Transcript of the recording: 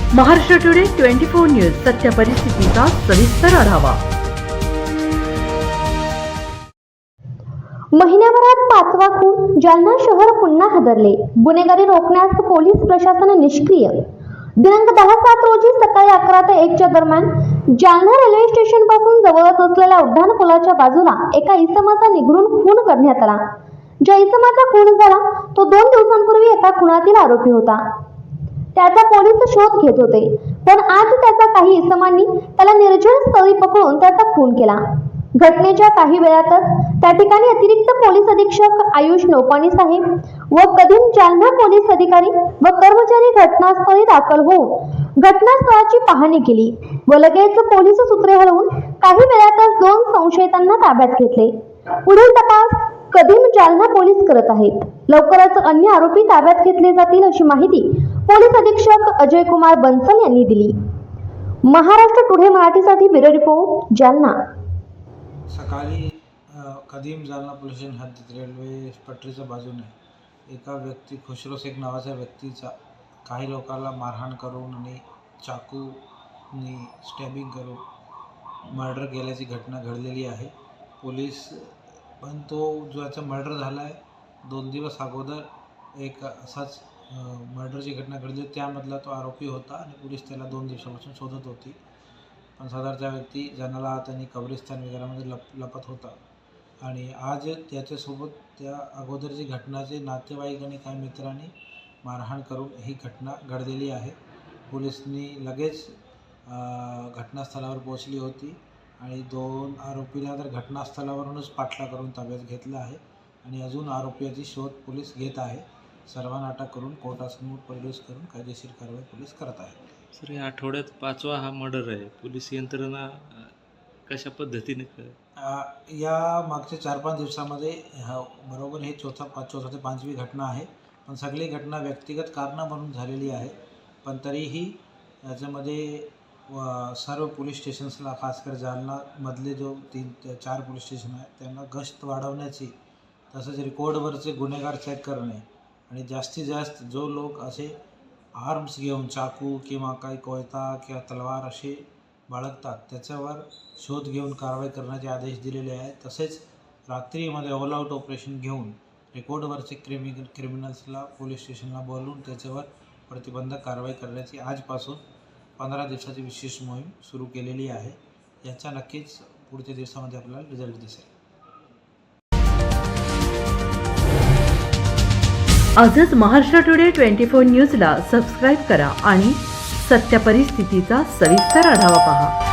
Maharashtra today 24 news सत्य परिस्थितीचा सविस्तर आढावा। महिन्याभरात 5वा खून, जालना शहर पुन्हा हादरले। गुन्हेगारी रोखण्यास पोलीस प्रशासन निष्क्रिय। दिनांक 10/7 रोजी सकाळी 11 ते 1 च्या दरम्यान जालना रेल्वे स्टेशन पासून जवळच असलेल्या उड्डाण पुलाच्या बाजूला एका इसमाचा निगरून खून करण्यात आला। ज्या इसमाचा खून झाला तो 2 दिवसांपूर्वी एका खुनातील आरोपी होता। त्याचा पोलीस शोध घेत होते, पण आज त्याचा काही इसमांनी त्याला निर्जन स्थळी पकडून त्याचा खून केला। घटनेच्या काही वेळातच त्या ठिकाणी अतिरिक्त पोलीस अधीक्षक आयुष नोपाणी साहेब व कदीम जालना पोलीस अधिकारी व कर्मचारी घटनास्थळी दाखल होऊन घटनास्थळाची पाहणी केली व लगेच पोलीस सूत्रे हलवून काही वेळातच 2 संशयितांना ताब्यात घेतले। पुढील तपास कदीम जालना पोलीस करत आहेत। लवकरच अन्य आरोपी ताब्यात घेतले जातील अशी माहिती पोलीस अधीक्षक अजय कुमार बन्सल यांनी दिली। महाराष्ट्र टुडे मराठीसाठी ब्युरो रिपोर्ट जालना। सकाळी कदीम जालना पोलीस स्टेशन हद्दीत रेल्वे पटरीच्या बाजूने एका व्यक्ती खुशरो शेख नावाच्या व्यक्तीचा काही लोकांना मारहाण करून आणि चाकूनी स्टॅबिंग करून मर्डर केल्याची घटना घडलेली आहे। पोलीस पण तो ज्याचा मर्डर झाला आहे 2 दिवस अगोदर एक असाच मर्डरची घटना घडली, त्यामधला तो आरोपी होता आणि पोलीस त्याला 2 दिवसापासून शोधत होती। पण साधारणतः व्यक्ती ज्याला त्यांनी कब्रिस्तान वगैरेमध्ये लपत होता आणि आज त्याच्यासोबत त्या अगोदरची घटनाचे नातेवाईक आणि काही मित्रांनी मारहाण करून ही घटना घडलेली आहे। पोलिसांनी लगेच घटनास्थळावर पोहोचली होती आणि 2 आरोपीला तर घटनास्थळावरूनच पाठला करून ताब्यात घेतला आहे आणि अजून आरोपीची शोध पोलीस घेत आहे। सर्वांना अटक करून कोर्टासमोर प्रोड्यूस करून कायदेशीर कारवाई पोलीस करत आहे। सर, या आठवड्यात 5वा हा मर्डर आहे। पोलीस यंत्रणा कशा पद्धतीने या मागच्या 4-5 दिवसामध्ये बरोबर हे चौथा ते 5वी घटना आहे, पण सगळी घटना व्यक्तिगत कारणं म्हणून झालेली आहे। पण तरीही याच्यामध्ये सर्व पोलीस स्टेशन्सला खासकर जालनामधले जो 3-4 पोलीस स्टेशन आहे त्यांना गस्त वाढवण्याची, तसंच रेकॉर्डवरचे गुन्हेगार चेक करणे आणि जास्तीत जास्त जो लोक असे आर्म्स घेऊन चाकू किंवा काही कोयता किंवा तलवार असे बाळगतात त्याच्यावर शोध घेऊन कारवाई करण्याचे आदेश दिलेले आहेत। तसेच रात्रीमध्ये ऑल आउट ऑपरेशन घेऊन रेकॉर्डवरचे क्रिमिनल्सला पोलीस स्टेशनला बोलवून त्याच्यावर प्रतिबंधक कारवाई करण्याची आजपासून 15 दिवसाची विशेष मोहीम सुरू केलेली आहे। याचा नक्कीच पुढच्या दिवसामध्ये आपल्याला रिझल्ट दिसेल। आजच महाराष्ट्र टुडे 24 न्यूजला सबस्क्राईब करा आणि सत्य परिस्थितीचा सविस्तर आढावा पहा।